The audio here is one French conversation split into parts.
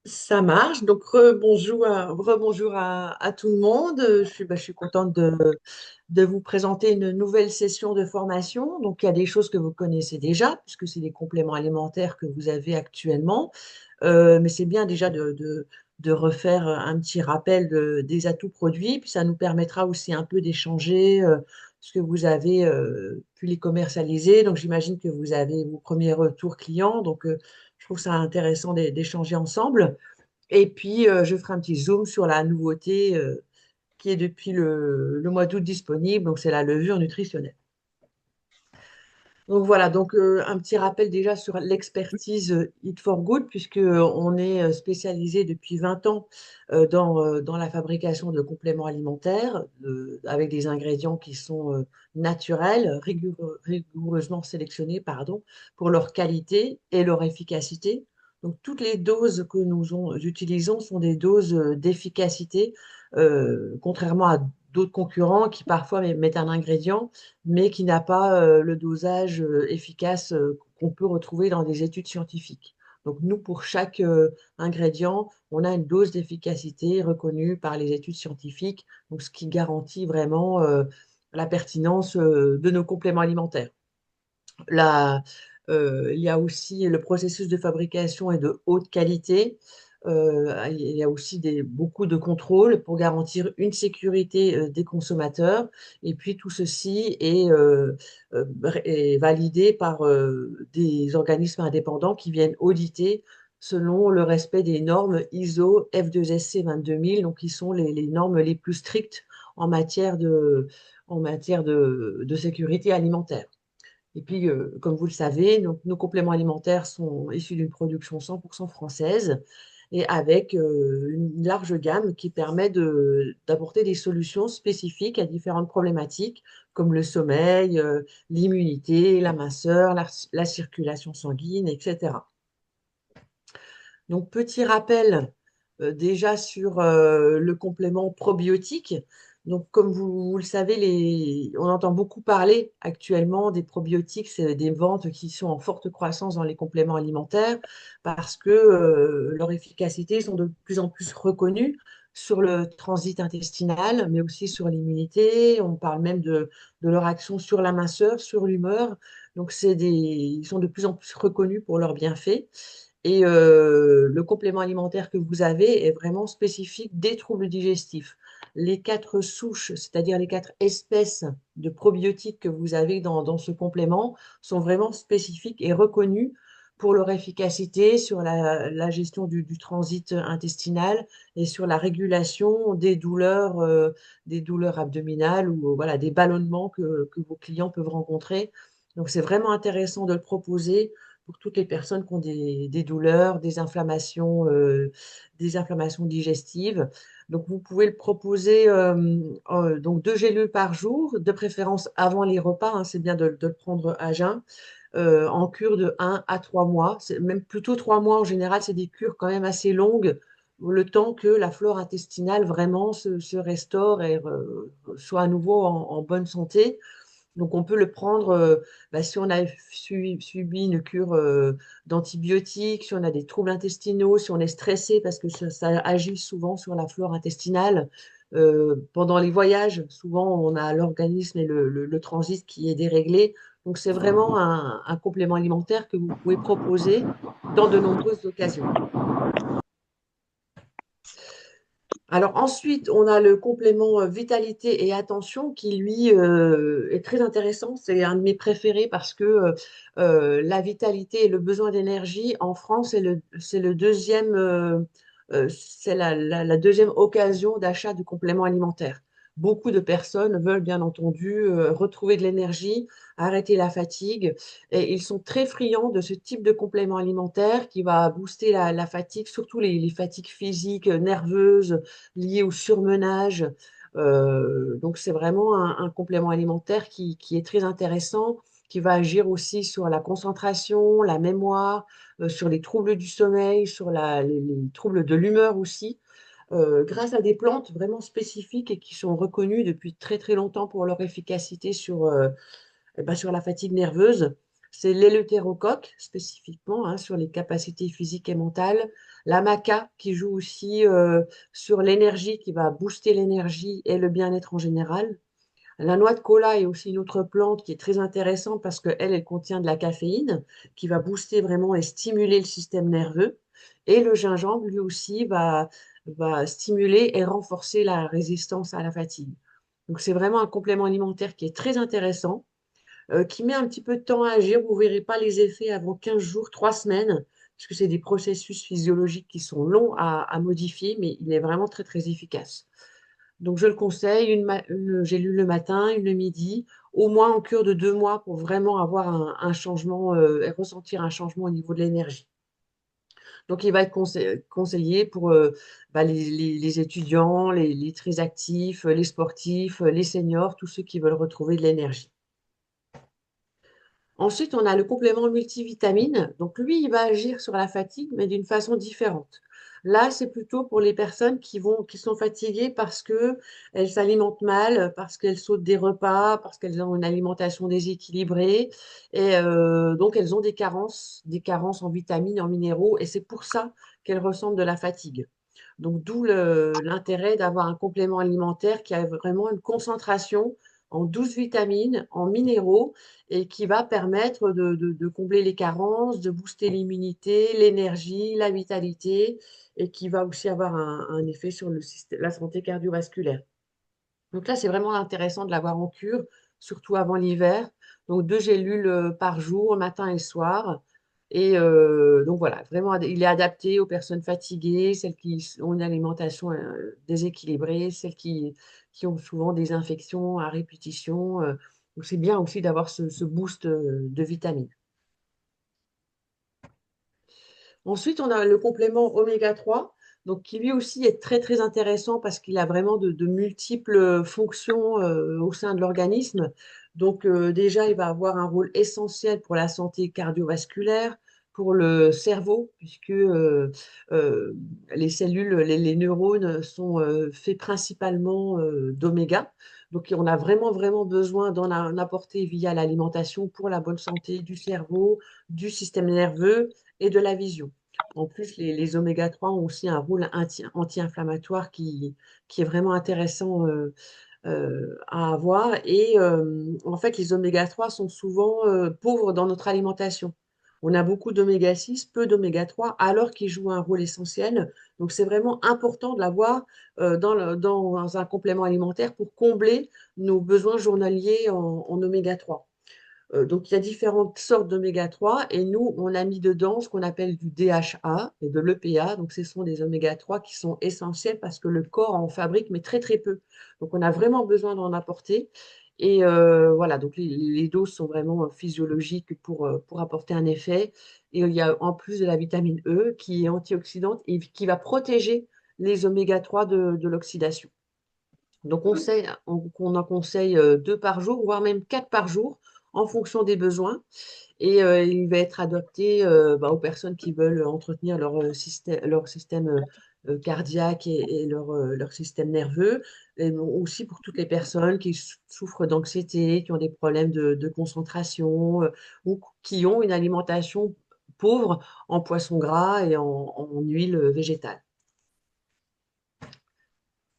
Ça marche. Donc, rebonjour à tout le monde. Je suis contente de vous présenter une nouvelle session de formation. Donc, il y a des choses que vous connaissez déjà, puisque c'est des compléments alimentaires que vous avez actuellement. Mais c'est bien déjà de refaire un petit rappel des atouts produits. Puis ça nous permettra aussi un peu d'échanger ce que vous avez pu les commercialiser. Donc, j'imagine que vous avez vos premiers retours clients. Donc, je trouve ça intéressant d'échanger ensemble. Et puis, je ferai un petit zoom sur la nouveauté qui est depuis le mois d'août disponible. Donc, c'est la levure nutritionnelle. Donc voilà, donc un petit rappel déjà sur l'expertise Eat for Good, puisque on est spécialisé depuis 20 ans dans la fabrication de compléments alimentaires avec des ingrédients qui sont naturels, rigoureusement sélectionnés, pardon, pour leur qualité et leur efficacité. Donc toutes les doses que utilisons sont des doses d'efficacité, contrairement à d'autres concurrents qui parfois mettent un ingrédient mais qui n'a pas le dosage efficace qu'on peut retrouver dans des études scientifiques. Donc nous, pour chaque ingrédient, on a une dose d'efficacité reconnue par les études scientifiques, donc ce qui garantit vraiment la pertinence de nos compléments alimentaires. Il y a aussi le processus de fabrication est de haute qualité. Il y a aussi beaucoup de contrôles pour garantir une sécurité des consommateurs. Et puis tout ceci est validé par des organismes indépendants qui viennent auditer selon le respect des normes ISO F2SC 22000, donc qui sont les normes les plus strictes en matière de sécurité alimentaire. Et puis, comme vous le savez, donc, nos compléments alimentaires sont issus d'une production 100% française et avec une large gamme qui permet d'apporter des solutions spécifiques à différentes problématiques comme le sommeil, l'immunité, la minceur, la circulation sanguine, etc. Donc, petit rappel déjà sur le complément probiotique. Donc, comme vous le savez, on entend beaucoup parler actuellement des probiotiques, c'est des ventes qui sont en forte croissance dans les compléments alimentaires parce que leur efficacité sont de plus en plus reconnues sur le transit intestinal, mais aussi sur l'immunité. On parle même de leur action sur la minceur, sur l'humeur. Donc, ils sont de plus en plus reconnus pour leurs bienfaits. Et le complément alimentaire que vous avez est vraiment spécifique des troubles digestifs. Les quatre souches, c'est-à-dire les quatre espèces de probiotiques que vous avez dans ce complément, sont vraiment spécifiques et reconnues pour leur efficacité sur la gestion du transit intestinal et sur la régulation des douleurs abdominales ou voilà, des ballonnements que vos clients peuvent rencontrer. Donc, c'est vraiment intéressant de le proposer pour toutes les personnes qui ont des douleurs, des inflammations digestives. Donc, vous pouvez le proposer donc 2 gélules par jour, de préférence avant les repas, hein, c'est bien de le prendre à jeun, en cure de 1 à 3 mois. Même plutôt 3 mois en général, c'est des cures quand même assez longues, le temps que la flore intestinale vraiment se restaure et soit à nouveau en bonne santé. Donc, on peut le prendre si on a subi une cure d'antibiotiques, si on a des troubles intestinaux, si on est stressé, parce que ça agit souvent sur la flore intestinale. Pendant les voyages, souvent, on a l'organisme et le transit qui est déréglé. Donc, c'est vraiment un complément alimentaire que vous pouvez proposer dans de nombreuses occasions. Alors ensuite, on a le complément vitalité et attention qui, lui, est très intéressant. C'est un de mes préférés parce que la vitalité et le besoin d'énergie en France, c'est le deuxième, c'est la deuxième occasion d'achat du complément alimentaire. Beaucoup de personnes veulent bien entendu retrouver de l'énergie, arrêter la fatigue, et ils sont très friands de ce type de complément alimentaire qui va booster la fatigue, surtout les fatigues physiques, nerveuses liées au surmenage. Donc, c'est vraiment un complément alimentaire qui est très intéressant, qui va agir aussi sur la concentration, la mémoire, sur les troubles du sommeil, sur les troubles de l'humeur aussi, grâce à des plantes vraiment spécifiques et qui sont reconnues depuis très très longtemps pour leur efficacité sur la fatigue nerveuse. C'est l'éleutérocoque spécifiquement, hein, sur les capacités physiques et mentales. La maca qui joue aussi sur l'énergie, qui va booster l'énergie et le bien-être en général. La noix de cola est aussi une autre plante qui est très intéressante parce qu'elle, elle contient de la caféine qui va booster vraiment et stimuler le système nerveux. Et le gingembre, lui aussi, va stimuler et renforcer la résistance à la fatigue. Donc, c'est vraiment un complément alimentaire qui est très intéressant, qui met un petit peu de temps à agir. Vous ne verrez pas les effets avant 15 jours, 3 semaines, puisque c'est des processus physiologiques qui sont longs à modifier, mais il est vraiment très, très efficace. Donc, je le conseille, une gélule le matin, une le midi, au moins en cure de 2 mois pour vraiment avoir un changement et ressentir un changement au niveau de l'énergie. Donc, il va être conseillé pour les étudiants, les très actifs, les sportifs, les seniors, tous ceux qui veulent retrouver de l'énergie. Ensuite, on a le complément multivitamine. Donc, lui, il va agir sur la fatigue, mais d'une façon différente. Là, c'est plutôt pour les personnes qui sont fatiguées parce qu'elles s'alimentent mal, parce qu'elles sautent des repas, parce qu'elles ont une alimentation déséquilibrée. Et donc, elles ont des carences en vitamines, en minéraux. Et c'est pour ça qu'elles ressentent de la fatigue. Donc, d'où l'intérêt d'avoir un complément alimentaire qui a vraiment une concentration en 12 vitamines, en minéraux et qui va permettre de combler les carences, de booster l'immunité, l'énergie, la vitalité, et qui va aussi avoir un effet sur la santé cardiovasculaire. Donc là, c'est vraiment intéressant de l'avoir en cure, surtout avant l'hiver. Donc 2 gélules par jour, matin et soir. Et donc voilà, vraiment, il est adapté aux personnes fatiguées, celles qui ont une alimentation déséquilibrée, celles qui ont souvent des infections à répétition. Donc c'est bien aussi d'avoir ce boost de vitamines. Ensuite, on a le complément oméga 3, donc qui lui aussi est très très intéressant parce qu'il a vraiment de multiples fonctions au sein de l'organisme. Donc déjà, il va avoir un rôle essentiel pour la santé cardiovasculaire, pour le cerveau, puisque les cellules, les neurones sont faits principalement d'oméga. Donc on a vraiment vraiment besoin d'en apporter via l'alimentation pour la bonne santé du cerveau, du système nerveux et de la vision. En plus, les oméga 3 ont aussi un rôle anti-inflammatoire qui est vraiment intéressant à avoir. Et en fait, les oméga 3 sont souvent pauvres dans notre alimentation. On a beaucoup d'oméga 6, peu d'oméga 3, alors qu'ils jouent un rôle essentiel. Donc, c'est vraiment important de l'avoir dans un complément alimentaire pour combler nos besoins journaliers en oméga 3. Donc, il y a différentes sortes d'oméga 3 et nous, on a mis dedans ce qu'on appelle du DHA et de l'EPA. Donc, ce sont des oméga 3 qui sont essentiels parce que le corps en fabrique, mais très, très peu. Donc, on a vraiment besoin d'en apporter. Et voilà, donc les doses sont vraiment physiologiques pour apporter un effet. Et il y a en plus de la vitamine E qui est antioxydante et qui va protéger les oméga 3 de l'oxydation. Donc, on en conseille 2 par jour, voire même 4 par jour, en fonction des besoins. Et il va être adapté aux personnes qui veulent entretenir leur système cardiaque et leur système nerveux. Et aussi pour toutes les personnes qui souffrent d'anxiété, qui ont des problèmes de concentration ou qui ont une alimentation pauvre en poissons gras et en huile végétale.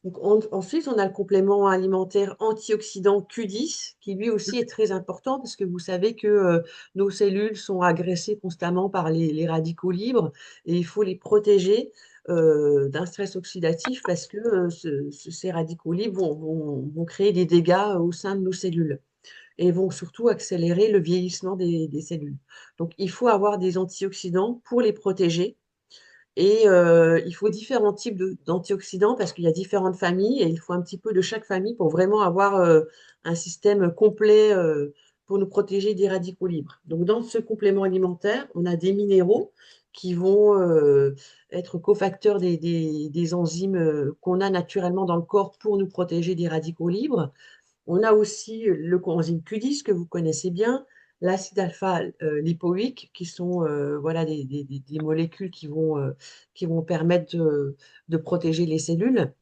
Donc, ensuite, on a le complément alimentaire antioxydant Q10, qui lui aussi est très important parce que vous savez que nos cellules sont agressées constamment par les radicaux libres et il faut les protéger d'un stress oxydatif parce que ces radicaux libres vont créer des dégâts au sein de nos cellules et vont surtout accélérer le vieillissement des cellules. Donc, il faut avoir des antioxydants pour les protéger et il faut différents types d'antioxydants parce qu'il y a différentes familles et il faut un petit peu de chaque famille pour vraiment avoir un système complet pour nous protéger des radicaux libres. Donc, dans ce complément alimentaire, on a des minéraux qui vont être cofacteurs des enzymes qu'on a naturellement dans le corps pour nous protéger des radicaux libres. On a aussi le coenzyme Q10 que vous connaissez bien, l'acide alpha-lipoïque, qui sont voilà, des molécules qui vont permettre de protéger les cellules.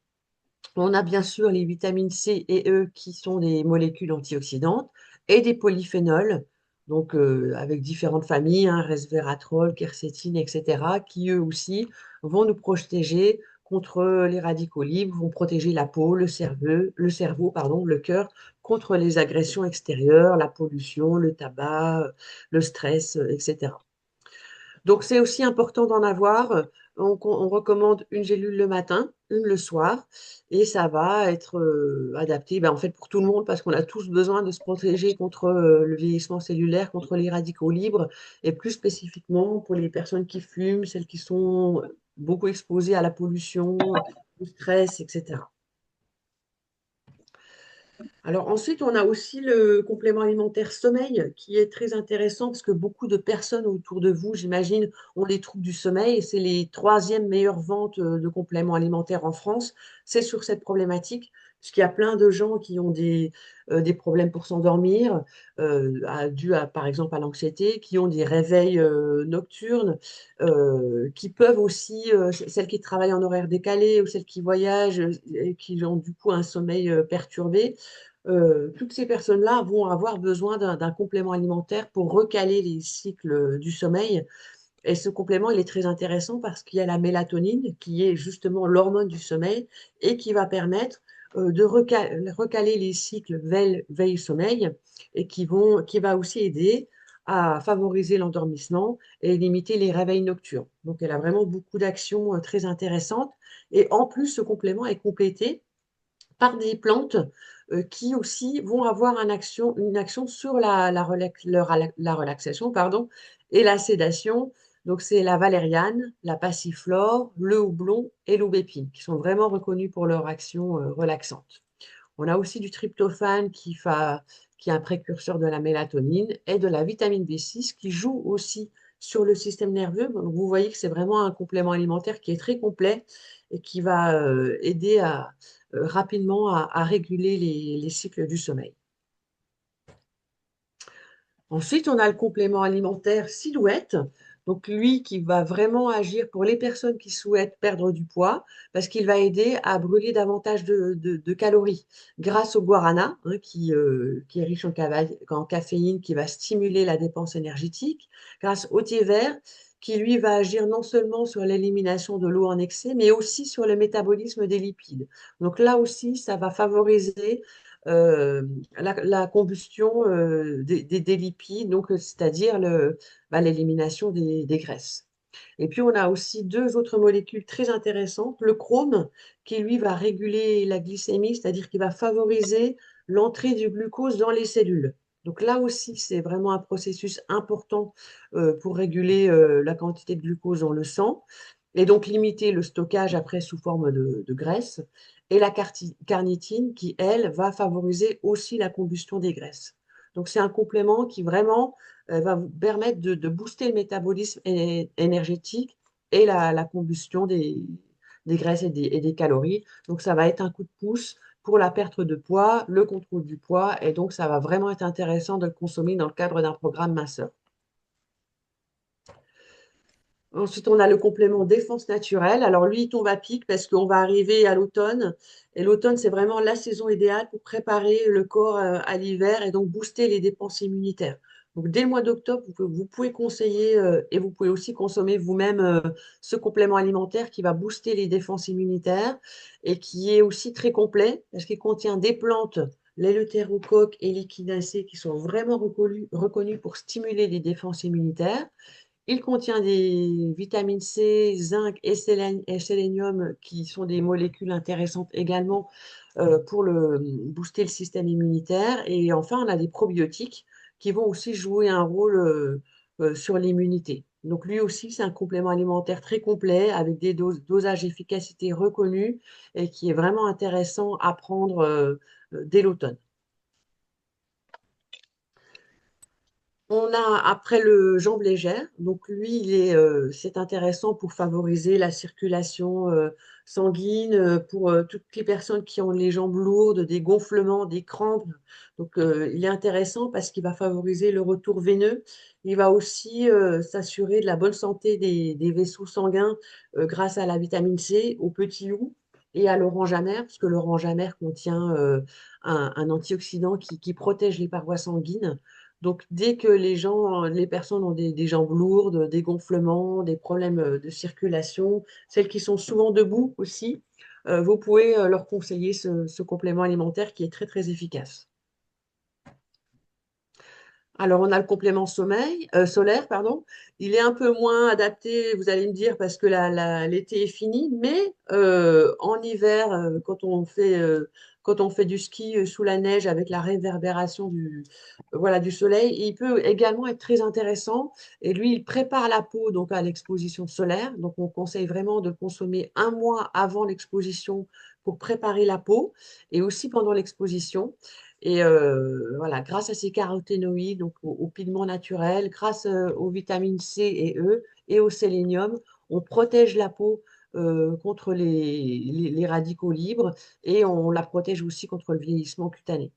On a bien sûr les vitamines C et E qui sont des molécules antioxydantes et des polyphénols. donc avec différentes familles, hein, resveratrol, quercétine, etc., qui eux aussi vont nous protéger contre les radicaux libres, vont protéger la peau, le cerveau, pardon, le cœur, contre les agressions extérieures, la pollution, le tabac, le stress, etc. Donc, c'est aussi important d'en avoir. On recommande une gélule le matin, une le soir, et ça va être adapté en fait pour tout le monde parce qu'on a tous besoin de se protéger contre le vieillissement cellulaire, contre les radicaux libres, et plus spécifiquement pour les personnes qui fument, celles qui sont beaucoup exposées à la pollution, au stress, etc. Alors ensuite, on a aussi le complément alimentaire sommeil qui est très intéressant parce que beaucoup de personnes autour de vous, j'imagine, ont des troubles du sommeil et c'est les troisièmes meilleures ventes de compléments alimentaires en France. C'est sur cette problématique, puisqu'il y a plein de gens qui ont des problèmes pour s'endormir, par exemple à l'anxiété, qui ont des réveils nocturnes, qui peuvent aussi, celles qui travaillent en horaire décalé ou celles qui voyagent et qui ont du coup un sommeil perturbé, toutes ces personnes-là vont avoir besoin d'un complément alimentaire pour recaler les cycles du sommeil. Et ce complément, il est très intéressant parce qu'il y a la mélatonine, qui est justement l'hormone du sommeil, et qui va permettre de recaler les cycles veille-sommeil, et qui va aussi aider à favoriser l'endormissement et limiter les réveils nocturnes. Donc, elle a vraiment beaucoup d'actions très intéressantes. Et en plus, ce complément est complété par des plantes qui aussi vont avoir une action sur la relaxation, pardon, et la sédation. Donc, c'est la valériane, la passiflore, le houblon et l'aubépine, qui sont vraiment reconnus pour leur action relaxante. On a aussi du tryptophane qui est un précurseur de la mélatonine et de la vitamine B6 qui joue aussi sur le système nerveux. Donc, vous voyez que c'est vraiment un complément alimentaire qui est très complet et qui va aider rapidement à réguler les cycles du sommeil. Ensuite, on a le complément alimentaire Silhouette. Donc, lui qui va vraiment agir pour les personnes qui souhaitent perdre du poids, parce qu'il va aider à brûler davantage de calories grâce au guarana, hein, qui est riche en caféine, qui va stimuler la dépense énergétique, grâce au thé vert, qui lui va agir non seulement sur l'élimination de l'eau en excès, mais aussi sur le métabolisme des lipides. Donc là aussi, ça va favoriser euh, la combustion des lipides, donc c'est-à-dire l'élimination des graisses. Et puis on a aussi deux autres molécules très intéressantes, le chrome qui lui va réguler la glycémie, c'est-à-dire qui va favoriser l'entrée du glucose dans les cellules. Donc là aussi, c'est vraiment un processus important pour réguler la quantité de glucose dans le sang et donc limiter le stockage après sous forme de graisse, et la carnitine qui, elle, va favoriser aussi la combustion des graisses. Donc c'est un complément qui vraiment va vous permettre de booster le métabolisme énergétique et la combustion des graisses et des calories. Donc ça va être un coup de pouce pour la perte de poids, le contrôle du poids, et donc ça va vraiment être intéressant de le consommer dans le cadre d'un programme minceur. Ensuite, on a le complément défense naturelle. Alors lui, il tombe à pic parce qu'on va arriver à l'automne. Et l'automne, c'est vraiment la saison idéale pour préparer le corps à l'hiver et donc booster les dépenses immunitaires. Donc dès le mois d'octobre, vous pouvez conseiller et vous pouvez aussi consommer vous-même ce complément alimentaire qui va booster les défenses immunitaires et qui est aussi très complet parce qu'il contient des plantes, l'éleutérocoque et l'échinacée qui sont vraiment reconnus pour stimuler les défenses immunitaires. Il contient des vitamines C, zinc et sélénium qui sont des molécules intéressantes également pour booster le système immunitaire. Et enfin, on a des probiotiques qui vont aussi jouer un rôle sur l'immunité. Donc lui aussi, c'est un complément alimentaire très complet avec des dosages efficacité reconnus et qui est vraiment intéressant à prendre dès l'automne. On a après le jambe légère, donc lui, c'est intéressant pour favoriser la circulation sanguine, pour toutes les personnes qui ont les jambes lourdes, des gonflements, des crampes. Donc il est intéressant parce qu'il va favoriser le retour veineux. Il va aussi s'assurer de la bonne santé des vaisseaux sanguins grâce à la vitamine C, au petit loup et à l'orange amère, parce que l'orange amère contient un antioxydant qui protège les parois sanguines. Donc, dès que les personnes ont des jambes lourdes, des gonflements, des problèmes de circulation, celles qui sont souvent debout aussi, vous pouvez leur conseiller ce complément alimentaire qui est très, très efficace. Alors, on a le complément solaire, pardon. Il est un peu moins adapté, vous allez me dire, parce que l'été est fini, mais en hiver, quand on fait du ski sous la neige avec la réverbération voilà, du soleil, il peut également être très intéressant. Et lui, il prépare la peau donc à l'exposition solaire. Donc, on conseille vraiment de le consommer un mois avant l'exposition pour préparer la peau et aussi pendant l'exposition. Et voilà, grâce à ces caroténoïdes, donc aux pigments naturels, grâce aux vitamines C et E et au sélénium, on protège la peau contre les radicaux libres et on la protège aussi contre le vieillissement cutané.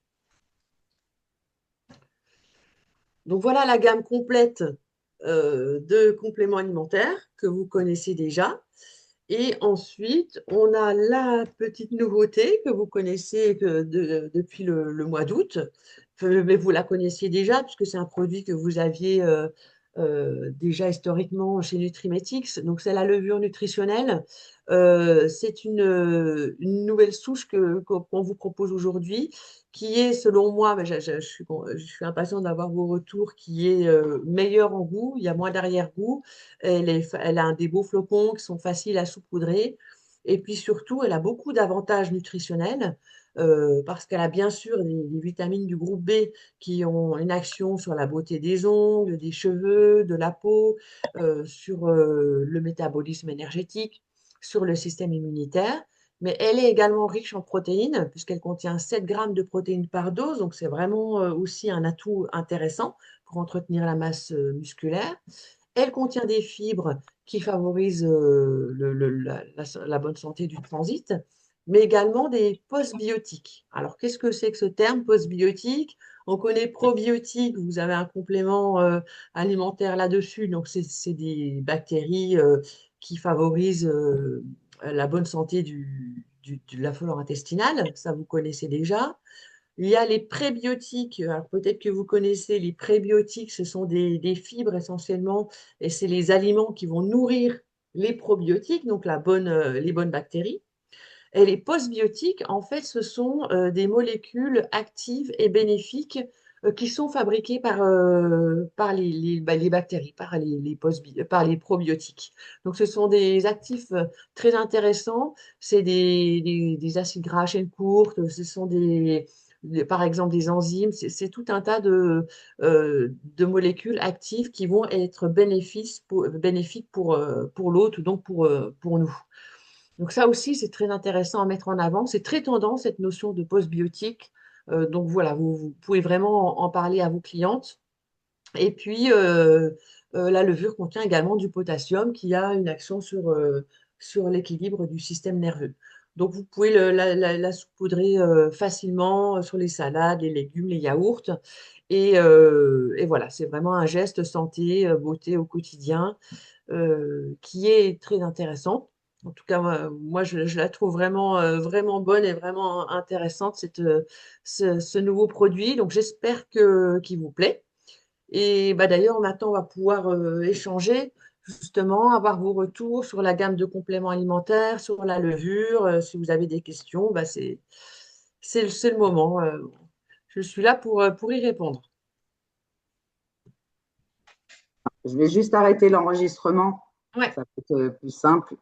Donc voilà la gamme complète de compléments alimentaires que vous connaissez déjà. Et ensuite, on a la petite nouveauté que vous connaissez depuis le mois d'août. Mais vous la connaissiez déjà puisque c'est un produit que vous aviez déjà historiquement chez Nutrimetics. Donc, c'est la levure nutritionnelle. C'est une nouvelle souche qu'on vous propose aujourd'hui qui est, selon moi, mais je suis impatiente d'avoir vos retours, qui est meilleure en goût. Il y a moins d'arrière-goût. Elle a des beaux flocons qui sont faciles à saupoudrer. Et puis surtout, elle a beaucoup d'avantages nutritionnels parce qu'elle a bien sûr des vitamines du groupe B qui ont une action sur la beauté des ongles, des cheveux, de la peau, sur le métabolisme énergétique, sur le système immunitaire. Mais elle est également riche en protéines puisqu'elle contient 7 grammes de protéines par dose. Donc c'est vraiment aussi un atout intéressant pour entretenir la masse musculaire. Elle contient des fibres qui favorisent la bonne santé du transit, mais également des postbiotiques. Alors, qu'est-ce que c'est que ce terme postbiotique? On connaît probiotique, vous avez un complément alimentaire là-dessus, donc c'est des bactéries qui favorisent la bonne santé de la flore intestinale, ça vous connaissez déjà. Il y a les prébiotiques. Alors peut-être que vous connaissez les prébiotiques, ce sont des fibres essentiellement, et c'est les aliments qui vont nourrir les probiotiques, donc les bonnes bactéries. Et les postbiotiques, en fait, ce sont des molécules actives et bénéfiques qui sont fabriquées par les bactéries, par les probiotiques. Donc, ce sont des actifs très intéressants. C'est des acides gras à chaîne courte, ce sont par exemple des enzymes. C'est tout un tas de molécules actives qui vont être bénéfiques pour l'hôte, donc pour nous. Donc ça aussi, c'est très intéressant à mettre en avant. C'est très tendance, cette notion de postbiotique. Donc voilà, vous pouvez vraiment en parler à vos clientes. Et puis, la levure contient également du potassium qui a une action sur l'équilibre du système nerveux. Donc vous pouvez la saupoudrer facilement sur les salades, les légumes, les yaourts. Et voilà, c'est vraiment un geste santé, beauté au quotidien qui est très intéressante. En tout cas, moi, je la trouve vraiment, vraiment bonne et vraiment intéressante, ce nouveau produit. Donc, j'espère qu'il vous plaît. Et bah, d'ailleurs, maintenant, on va pouvoir échanger, justement, avoir vos retours sur la gamme de compléments alimentaires, sur la levure. Si vous avez des questions, bah, c'est le moment. Je suis là pour y répondre. Je vais juste arrêter l'enregistrement. Ouais. Ça peut être plus simple.